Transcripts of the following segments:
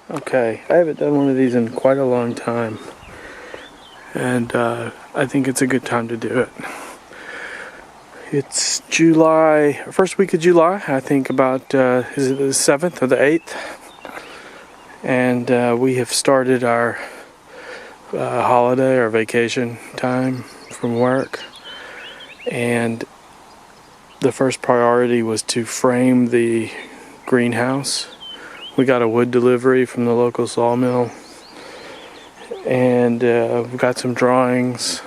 Okay, I haven't done one of these in quite a long time, and I think it's a good time to do it. It's July, first week of July, I think about, is it the 7th or the 8th? And we have started our holiday or vacation time from work, and the first priority was to frame the greenhouse. We got a wood delivery from the local sawmill, and we've got some drawings,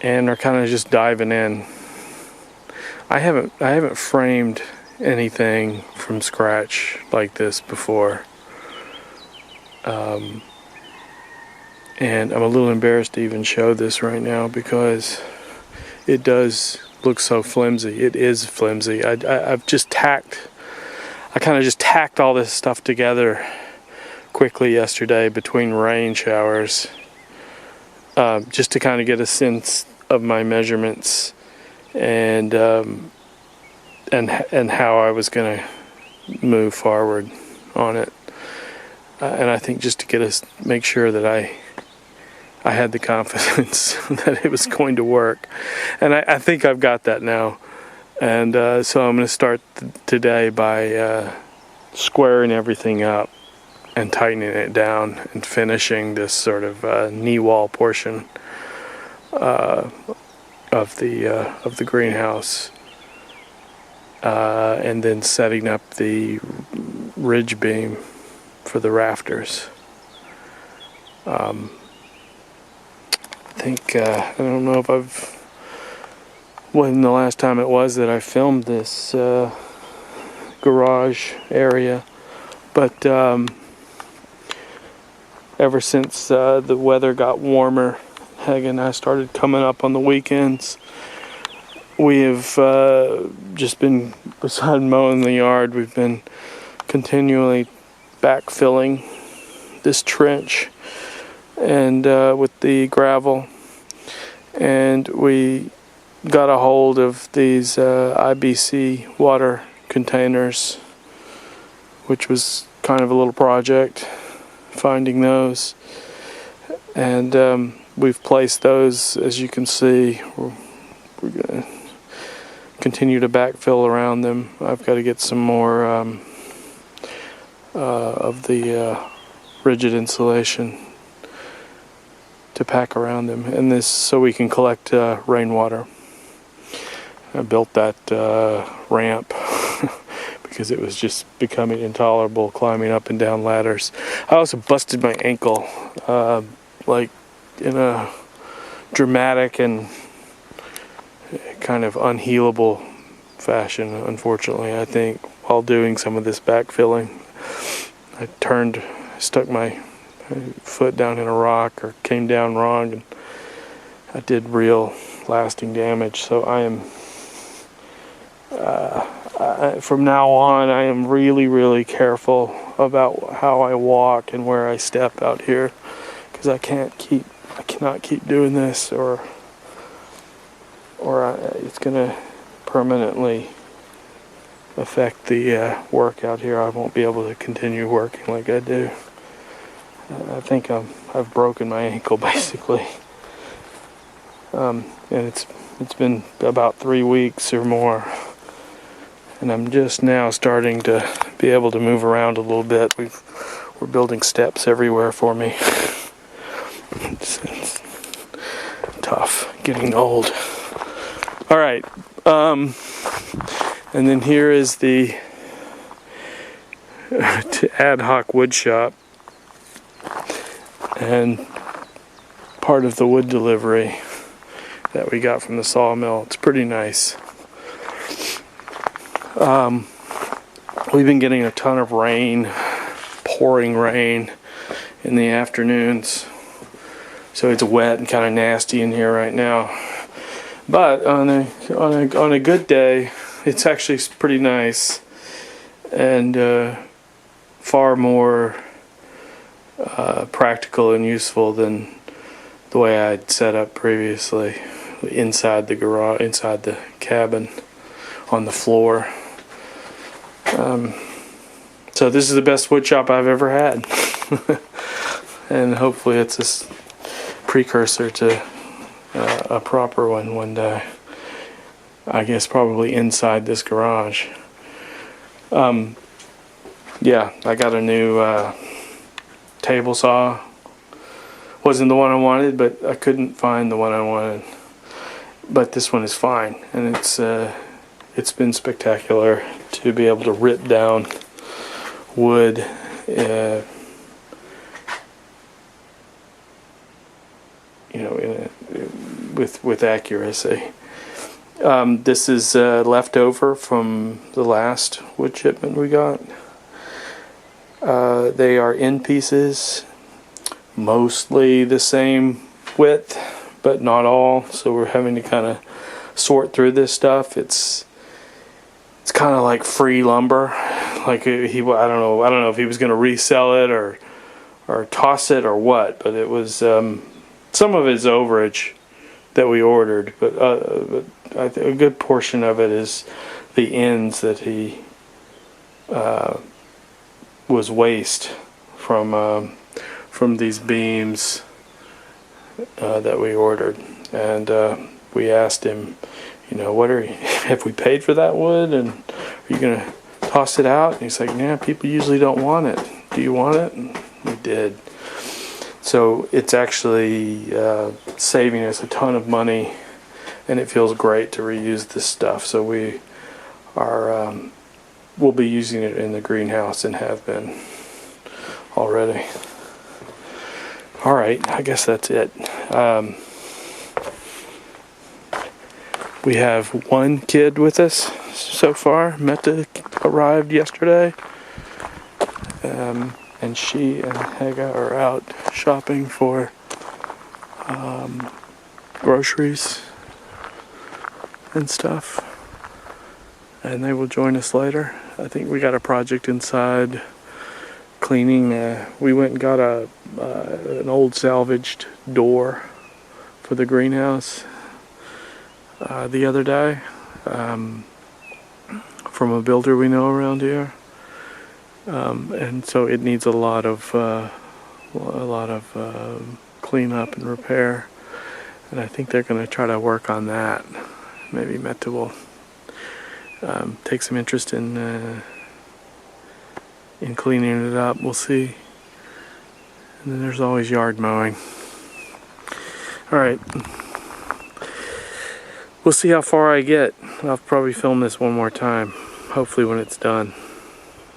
and are kind of just diving in. I haven't framed anything from scratch like this before, and I'm a little embarrassed to even show this right now because it does look so flimsy. It is flimsy. I've just kind of just tacked all this stuff together quickly yesterday between rain showers, just to kind of get a sense of my measurements and how I was going to move forward on it, and I think just to make sure that I had the confidence that it was going to work, and I think I've got that now. And so I'm going to start today by squaring everything up and tightening it down and finishing this sort of knee wall portion of the greenhouse, and then setting up the ridge beam for the rafters. I think I don't know if when the last time it was that I filmed this garage area, but ever since the weather got warmer, Heg and I started coming up on the weekends. We have just been, beside mowing the yard, we've been continually backfilling this trench and with the gravel, and we got a hold of these IBC water containers, which was kind of a little project, finding those, and we've placed those. As you can see, we're going to continue to backfill around them. I've got to get some more of the rigid insulation to pack around them, and this so we can collect rainwater. I built that ramp because it was just becoming intolerable climbing up and down ladders. I also busted my ankle, like in a dramatic and kind of unhealable fashion, unfortunately, I think, while doing some of this backfilling. I stuck my foot down in a rock or came down wrong, and I did real lasting damage. So I am from now on, I am really, really careful about how I walk and where I step out here, because I cannot keep doing this, or it's gonna permanently affect the work out here. I won't be able to continue working like I do. I think I've broken my ankle basically, and it's been about 3 weeks or more. And I'm just now starting to be able to move around a little bit. We're building steps everywhere for me. It's tough, getting old. All right, and then here is the ad hoc wood shop, and part of the wood delivery that we got from the sawmill. It's pretty nice. We've been getting a ton of rain, pouring rain in the afternoons, so it's wet and kind of nasty in here right now. But on a good day, it's actually pretty nice, and far more practical and useful than the way I'd set up previously inside the garage, inside the cabin, on the floor. So this is the best wood shop I've ever had. And hopefully it's a precursor to a proper one day. I guess probably inside this garage. Yeah, I got a new table saw. Wasn't the one I wanted, but I couldn't find the one I wanted. But this one is fine, and it's been spectacular to be able to rip down wood with accuracy. This is leftover from the last wood shipment we got. They are in pieces, mostly the same width, but not all. So we're having to kind of sort through this stuff. It's kind of like free lumber. Like I don't know if he was going to resell it or toss it or what. But it was some of his overage that we ordered, but I think a good portion of it is the ends that he was waste from these beams that we ordered, and we asked him, have we paid for that wood, and are you gonna toss it out? And he's like, yeah, people usually don't want it. Do you want it? And we did. So it's actually saving us a ton of money, and it feels great to reuse this stuff. So we are we'll be using it in the greenhouse and have been already. All right, I guess that's it. We have one kid with us so far. Meta arrived yesterday. And she and Hega are out shopping for groceries and stuff, and they will join us later. I think we got a project inside cleaning. We went and got an old salvaged door for the greenhouse the other day from a builder we know around here. And so it needs a lot of cleanup and repair, and I think they're going to try to work on that. Maybe Meta will take some interest in cleaning it up. We'll see. And then there's always yard mowing. All right, we'll see how far I get. I'll probably film this one more time, hopefully when it's done.